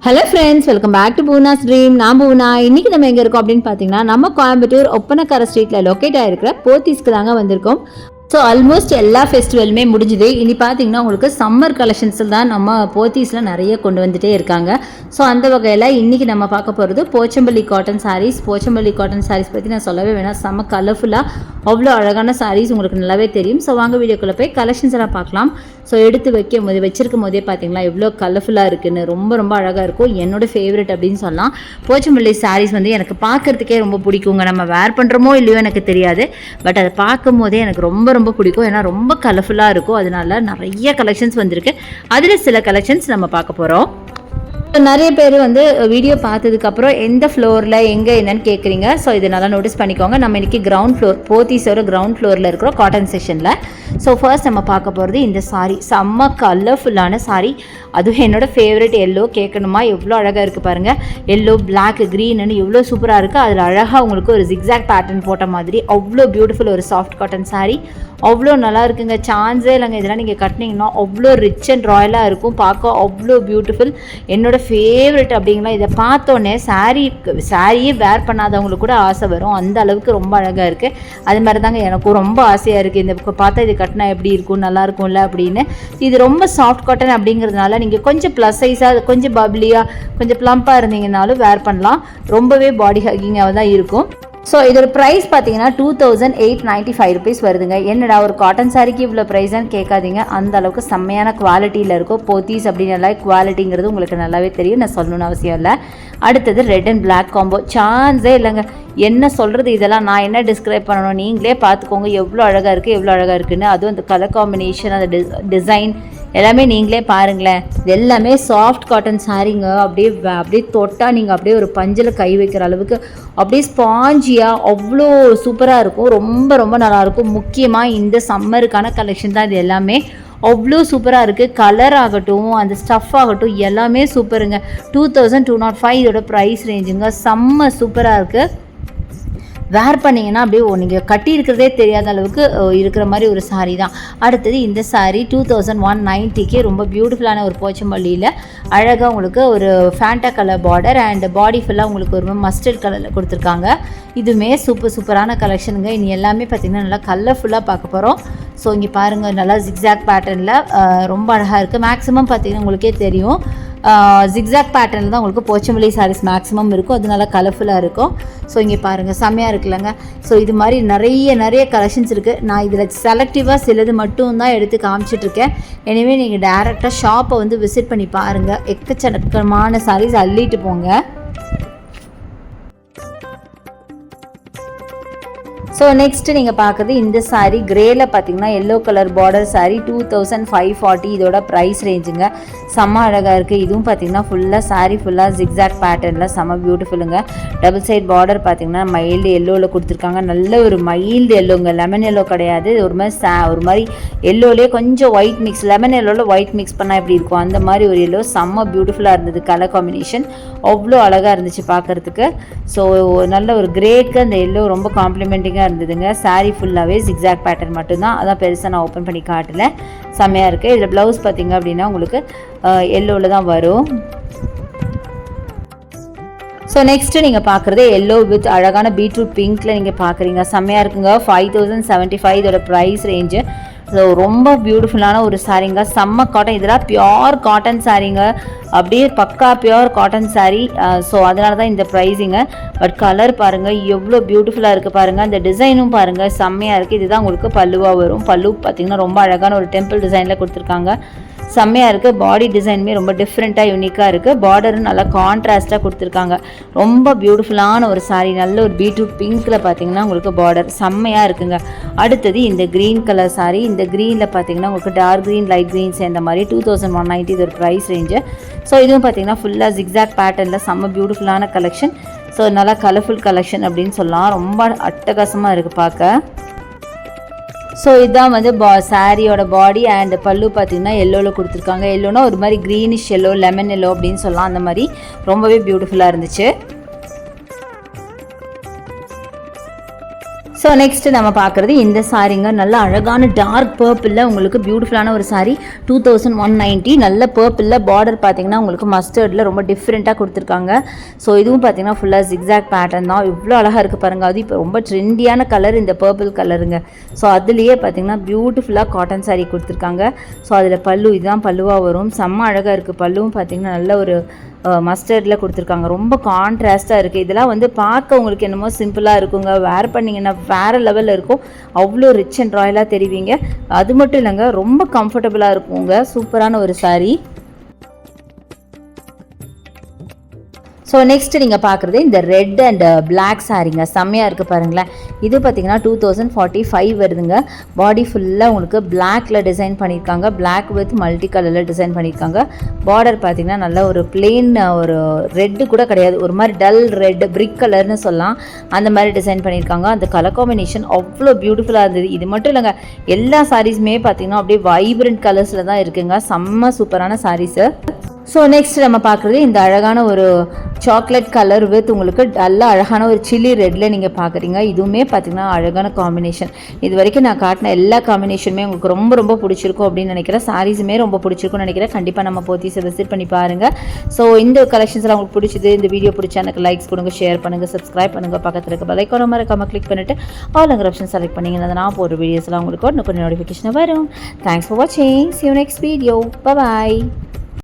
Hello friends, welcome back to Poona's dream. நான் பூனா. இன்றைக்கி நம்ம எங்கே இருக்கோம் அப்படின்னு பார்த்தீங்கன்னா, நம்ம கோயம்புத்தூர் ஒப்பனக்கார ஸ்ட்ரீட்டில் லொக்கேட் ஆகிருக்கிற போத்தீஸ்க்கு தாங்க வந்திருக்கோம். ஸோ ஆல்மோஸ்ட் எல்லா ஃபெஸ்டிவலுமே முடிஞ்சுது. இனி பார்த்தீங்கன்னா உங்களுக்கு சம்மர் கலெக்ஷன்ஸில் தான் நம்ம போத்தீஸில் நிறைய கொண்டு வந்துகிட்டே இருக்காங்க. ஸோ அந்த வகையில் இன்றைக்கி நம்ம பார்க்க போகிறது போச்சம்பள்ளி காட்டன் சாரீஸ். போச்சம்பள்ளி காட்டன் சாரீஸ் பற்றி நான் சொல்லவே வேணாம், செம்ம கலர்ஃபுல்லாக அவ்வளோ அழகான சாரீஸ் உங்களுக்கு நல்லாவே தெரியும். ஸோ வாங்க வீடியோக்குள்ளே போய் கலெக்ஷன்ஸ் எல்லாம் பார்க்கலாம். ஸோ எடுத்து வச்சிருக்கும் போதே பார்த்தீங்களா எவ்வளோ கலர்ஃபுல்லாக இருக்குன்னு, ரொம்ப ரொம்ப அழகாக இருக்கும். என்னோடய ஃபேவரட் அப்படின்னு சொல்லலாம். போச்சம்பள்ளி சாரீஸ் வந்து எனக்கு பார்க்குறதுக்கே ரொம்ப பிடிக்குங்க. நம்ம வேர் பண்ணுறோமோ இல்லையோ எனக்கு தெரியாது, பட் அதை பார்க்கும் போதே எனக்கு ரொம்ப ரொம்ப பிடிக்கும். ஏன்னா ரொம்ப கலர்ஃபுல்லாக இருக்கும். அதனால நிறைய கலெக்ஷன்ஸ் வந்திருக்கு. அதில் சில கலெக்ஷன்ஸ் நம்ம பார்க்க போகிறோம். நிறைய பேர் வந்து வீடியோ பார்த்ததுக்கப்புறம் எந்த ஃப்ளோரில் எங்கே என்னன்னு கேட்குறீங்க. ஸோ இது நல்லா நோட்டீஸ் பண்ணிக்கோங்க. நம்ம இன்றைக்கி கிரவுண்ட் ஃப்ளோர், போத்தீஸோட கிரவுண்ட் ஃப்ளோரில் இருக்கிறோம் காட்டன் செக்ஷனில். ஸோ ஃபர்ஸ்ட் நம்ம பார்க்க போகிறது இந்த சாரீ. செம்ம கலர்ஃபுல்லான சாரீ. அதுவும் என்னோடய ஃபேவரட் எல்லோ. கேட்கணுமா, எவ்வளோ அழகாக இருக்குது பாருங்கள். எல்லோ, பிளாக், க்ரீன்னு எவ்வளோ சூப்பராக இருக்குது. அதில் அழகாக உங்களுக்கு ஒரு ஜிக்ஸாக் பேட்டர்ன் போட்ட மாதிரி அவ்வளோ பியூட்டிஃபுல் ஒரு சாஃப்ட் காட்டன் சாரீ. அவ்வளோ நல்லா இருக்குங்க. சான்ஸே இல்லைங்க. இதெல்லாம் நீங்கள் கட்டினீங்கன்னா அவ்வளோ ரிச் அண்ட் ராயலாக இருக்கும். பார்க்க அவ்வளோ பியூட்டிஃபுல். என்னோடய ஃபேவரட் அப்படிங்களா. இதை பார்த்தோன்னே சாரியே வேர் பண்ணாதவங்களுக்கு கூட ஆசை வரும். அந்த அளவுக்கு ரொம்ப அழகாக இருக்குது. அது மாதிரி தாங்க எனக்கும் ரொம்ப ஆசையாக இருக்குது. இந்த பார்த்தா இது கட்டினா எப்படி இருக்கும், நல்லா இருக்கும்ல அப்படின்னு. இது ரொம்ப சாஃப்ட் காட்டன் அப்படிங்கிறதுனால நீங்கள் கொஞ்சம் ப்ளஸ் சைஸாக, கொஞ்சம் பப்ளியாக, கொஞ்சம் ப்ளம்பாக இருந்தீங்கன்னாலும் வேர் பண்ணலாம். ரொம்பவே பாடி ஹக்கிங்காக தான் இருக்கும். ஸோ இதோட ப்ரைஸ் பார்த்தீங்கன்னா 2895 ருபீஸ் வருதுங்க. என்னடா ஒரு காட்டன் சாரிக்கு இவ்வளோ ப்ரைஸான்னு கேட்காதீங்க. அந்த அளவுக்கு செம்மையான குவாலிட்டியில் இருக்கும். போத்தீஸ் அப்படின்னால குவாலிட்டிங்கிறது உங்களுக்கு நல்லாவே தெரியும், நான் சொல்லணும்னு அவசியம் இல்லை. அடுத்தது ரெட் அண்ட் பிளாக் காம்போ. சான்ஸே இல்லைங்க. என்ன சொல்கிறது, இதெல்லாம் நான் என்ன டிஸ்கிரைப் பண்ணணும், நீங்களே பார்த்துக்கோங்க எவ்வளோ அழகாக இருக்குது, எவ்வளோ அழகாக இருக்குதுன்னு. அதுவும் அந்த கலர் காம்பினேஷன், அந்த டிசைன் எல்லாமே நீங்களே பாருங்களேன். இது எல்லாமே சாஃப்ட் காட்டன் சாரீங்க. அப்படியே தொட்டால் நீங்கள் அப்படியே ஒரு பஞ்சில் கை வைக்கிற அளவுக்கு அப்படியே ஸ்பாஞ்சியாக அவ்வளோ சூப்பராக இருக்கும். ரொம்ப ரொம்ப நல்லாயிருக்கும். முக்கியமாக இந்த சம்மருக்கான கலெக்ஷன் தான் இது எல்லாமே. அவ்வளோ சூப்பராக இருக்குது. கலர் ஆகட்டும், அந்த ஸ்டஃப் ஆகட்டும், எல்லாமே சூப்பருங்க. 2205 இதோட ப்ரைஸ் ரேஞ்சுங்க. செம்ம சூப்பராக இருக்குது. வேர் பண்ணிங்கன்னா அப்படியே நீங்கள் கட்டி இருக்கிறதே தெரியாத அளவுக்கு இருக்கிற மாதிரி ஒரு சாரீ தான். அடுத்தது இந்த சாரீ 2190க்கு ரொம்ப பியூட்டிஃபுல்லான ஒரு போச்சம்பள்ளியில் அழகாக உங்களுக்கு ஒரு Fanta colour border and body ஃபுல்லாக உங்களுக்கு ஒரு மஸ்டர்ட் கலரில் கொடுத்துருக்காங்க. இதுவுமே சூப்பரான கலெக்ஷனுங்க. இனி எல்லாமே பார்த்திங்கன்னா நல்லா கலர்ஃபுல்லாக பார்க்க போகிறோம். ஸோ இங்கே பாருங்கள், நல்லா ஜிக்ஸாக் பேட்டர்னில் ரொம்ப அழகாக இருக்குது. மேக்ஸிமம் பார்த்திங்கன்னா உங்களுக்கே தெரியும், ஜிக்ஸாக் பேட்டர்னில் தான் உங்களுக்கு போச்சம்பள்ளி சாரீஸ் மேக்ஸிமம் இருக்கும். அது நல்லா கலர்ஃபுல்லாக இருக்கும். ஸோ இங்கே பாருங்கள், செம்மையாக இருக்குல்லங்க. ஸோ இது மாதிரி நிறைய கலெக்ஷன்ஸ் இருக்குது. நான் இதில் செலக்டிவாக சிலது மட்டும் தான் எடுத்து காமிச்சிட்ருக்கேன். எனவே நீங்கள் டேரெக்டாக ஷாப்பை வந்து விசிட் பண்ணி பாருங்கள். எக்கச்சக்கமான சாரீஸ் அள்ளிட்டு போங்க. ஸோ நெக்ஸ்ட்டு நீங்கள் பார்க்குறது இந்த சாரீ கிரேயில் பார்த்தீங்கன்னா எல்லோ கலர் பார்டர் சாரீ 2540 இதோட ப்ரைஸ் ரேஞ்சுங்க. செம்ம அழகாக இருக்குது. இதுவும் பார்த்தீங்கன்னா சாரீ ஃபுல்லாக ஜிக்ஸாக் பேட்டர்னில் செம்ம பியூட்டிஃபுல்லுங்க. டபுள் சைட் பார்டர் பார்த்தீங்கன்னா மைல்டு எல்லோவில் கொடுத்துருக்காங்க. நல்ல ஒரு மைல்டு எல்லோங்க, லெமன் எல்லோ கிடையாது. ஒரு மாதிரி எல்லோலேயே கொஞ்சம் ஒயிட் மிக்ஸ், லெமன் எல்லோவில் ஒயிட் மிக்ஸ் பண்ணால் எப்படி இருக்கும் அந்த மாதிரி ஒரு எல்லோ. செம்ம பியூட்டிஃபுல்லாக இருந்தது. கலர் காம்பினேஷன் அவ்வளோ அழகாக இருந்துச்சு பார்க்குறதுக்கு. ஸோ நல்ல ஒரு கிரேக்கு அந்த எல்லோ ரொம்ப காம்ப்ளிமெண்டிங்காக இருந்ததுங்க. சாரீ ஃபுல்லாகவே ஜிக்ஸாக் பேட்டர்ன் மட்டும்தான். அதான் பெருசாக நான் ஓப்பன் பண்ணி காட்டல. செம்மையாக இருக்குது. இதில் ப்ளவுஸ் பார்த்திங்க அப்படின்னா உங்களுக்கு எல்லோவில் தான் வரும். ஸோ நெக்ஸ்ட்டு நீங்கள் பார்க்குறது எல்லோ வித் அழகான பீட்ரூட் பிங்க்கில் நீங்கள் பார்க்குறீங்க. செம்மையாக இருக்குங்க. 5075 இதோட ப்ரைஸ் ரேஞ்சு. ஸோ ரொம்ப பியூட்டிஃபுல்லான ஒரு சாரீங்க. செம்ம காட்டன். இதெல்லாம் பியோர் காட்டன் சாரீங்க. அப்படியே பக்கா பியோர் காட்டன் சாரீ. ஸோ அதனால தான் இந்த ப்ரைஸிங்க. பட் கலர் பாருங்கள் எவ்வளோ பியூட்டிஃபுல்லாக இருக்குது பாருங்கள். அந்த டிசைனும் பாருங்கள் செம்மையாக இருக்குது. இதுதான் உங்களுக்கு பல்லுவாக வரும். பல்லு பார்த்திங்கன்னா ரொம்ப அழகான ஒரு டெம்பிள் டிசைனில் கொடுத்துருக்காங்க. செம்மையாக இருக்குது. பாடி டிசைனுமே ரொம்ப டிஃப்ரெண்ட்டாக யூனிக்காக இருக்குது. பார்டரும் நல்லா கான்ட்ராஸ்ட்டாக கொடுத்துருக்காங்க. ரொம்ப பியூட்டிஃபுல்லான ஒரு சாரீ. நல்ல ஒரு பீட்ரூட் பிங்க்கில் பார்த்தீங்கன்னா உங்களுக்கு பார்டர் செம்மையாக இருக்குங்க. அடுத்தது இந்த க்ரீன் கலர் சாரீ. இந்த க்ரீனில் பார்த்தீங்கன்னா உங்களுக்கு டார்க் க்ரீன், லைட் க்ரீன் சேர்ந்த மாதிரி 2190 இது ஒரு ப்ரைஸ் ரேஞ்சு. ஸோ இதுவும் பார்த்தீங்கன்னா ஃபுல்லாக ஜிக்ஸாக் பேட்டர்னில் செம்ம பியூட்டிஃபுல்லான கலெக்ஷன். ஸோ நல்லா கலர்ஃபுல் கலெக்ஷன் அப்படின்னு சொல்லலாம். ரொம்ப அட்டகாசமாக இருக்குது பார்க்க. ஸோ இதுதான் வந்து சாரியோட பாடி அண்ட் பல்லு பார்த்திங்கன்னா எல்லோவில் கொடுத்துருக்காங்க. எல்லோனா ஒரு மாதிரி க்ரீனிஷ் எல்லோ, லெமன் எல்லோ அப்படின்னு சொல்லலாம். அந்த மாதிரி ரொம்பவே பியூட்டிஃபுல்லாக இருந்துச்சு. ஸோ ஸோ நெக்ஸ்ட் நம்ம பார்க்குறது இந்த சாரீங்க, நல்ல அழகான டார்க் பர்பிளில் உங்களுக்கு பியூட்டிஃபுல்லான ஒரு சாரீ, 2190. நல்ல பர்பிளில் பார்டர் பார்த்தீங்கன்னா உங்களுக்கு மஸ்டர்டில் ரொம்ப டிஃப்ரெண்ட்டாக கொடுத்துருக்காங்க. ஸோ இதுவும் பார்த்தீங்கன்னா ஃபுல்லாக ஜிக்ஸாக் பேட்டர்ன் தான். இவ்வளோ அழகாக இருக்குது பாருங்கள். அது இப்போ ரொம்ப ட்ரெண்டியான கலர் இந்த பர்பிள் கலருங்க. ஸோ அதுலேயே பார்த்தீங்கன்னா பியூட்டிஃபுல்லாக காட்டன் சாரீ கொடுத்துருக்காங்க. ஸோ அதில் பல்லு இதுதான் பல்லுவாக வரும். செம்ம அழகாக இருக்குது. பல்லுவும் பார்த்தீங்கன்னா நல்ல ஒரு மஸ்டர்டில் கொடுத்துருக்காங்க. ரொம்ப கான்ட்ராஸ்ட்டாக இருக்குது. இதெல்லாம் வந்து பார்க்க உங்களுக்கு என்னமோ சிம்பிளாக இருக்குங்க, வேர் பண்ணிங்கன்னா வேறு லெவலில் இருக்கும். அவ்வளோ ரிச் அண்ட் ராயலாக தெரிவிங்க. அது மட்டும் இல்லைங்க, ரொம்ப கம்ஃபர்டபுளாக இருக்குங்க. சூப்பரான ஒரு சாரீ. ஸோ நெக்ஸ்ட் நீங்கள் பார்க்குறது இந்த ரெட் அண்ட் பிளாக் சாரீங்க, செம்மையாக இருக்குது பாருங்களேன். இது பார்த்தீங்கன்னா 2045 வருதுங்க. பாடி ஃபுல்லாக உங்களுக்கு பிளாக்ல டிசைன் பண்ணியிருக்காங்க. பிளாக் வித் மல்டி கலரில் டிசைன் பண்ணியிருக்காங்க. பார்டர் பார்த்தீங்கன்னா நல்ல ஒரு பிளெயின், ஒரு ரெட்டு கூட கிடையாது, ஒரு மாதிரி டல் ரெட், பிரிக் கலர்னு சொல்லலாம், அந்த மாதிரி டிசைன் பண்ணியிருக்காங்க. அந்த கலர் காம்பினேஷன் அவ்வளோ பியூட்டிஃபுல்லாக இருந்தது. இது மட்டும் இல்லைங்க, எல்லா சாரீஸுமே பார்த்தீங்கன்னா அப்படியே வைப்ரண்ட் கலர்ஸில் தான் இருக்குங்க. செம்ம சூப்பரான சாரீஸு. ஸோ நெக்ஸ்ட் நம்ம பார்க்குறது இந்த அழகான ஒரு சாக்லேட் கலர் வித் உங்களுக்கு நல்ல அழகான ஒரு சில்லி ரெட்டில் நீங்கள் பார்க்குறீங்க. இதுவுமே பார்த்திங்கன்னா அழகான காம்பினேஷன். இது வரைக்கும் நான் காட்டின எல்லா காம்பினேஷனுமே உங்களுக்கு ரொம்ப ரொம்ப பிடிச்சிருக்கும் அப்படின்னு நினைக்கிறேன். சாரீஸுமே ரொம்ப பிடிச்சிருக்கும்னு நினைக்கிறேன். கண்டிப்பாக நம்ம போத்தீஸை விசிட் பண்ணி பாருங்கள். ஸோ இந்த கலெக்ஷன்ஸ்லாம் உங்களுக்கு பிடிச்சது, இந்த வீடியோ பிடிச்சா எனக்கு லைக்ஸ் கொடுங்க, ஷேர் பண்ணுங்கள், சப்ஸ்கிரைப் பண்ணுங்கள். பக்கத்தில் இருக்க பெல் ஐகானை மறக்காம கிளிக் பண்ணிவிட்டு ஆல்ங்கிற ஆப்ஷன் செலக்ட் பண்ணிங்கன்னா நான் போடுற வீடியோஸ்லாம் உங்களுக்கு கொஞ்சம் நோட்டிஃபிகேஷன் வரும். தேங்க்ஸ் ஃபார் வாட்சிங். See you next video. Bye bye.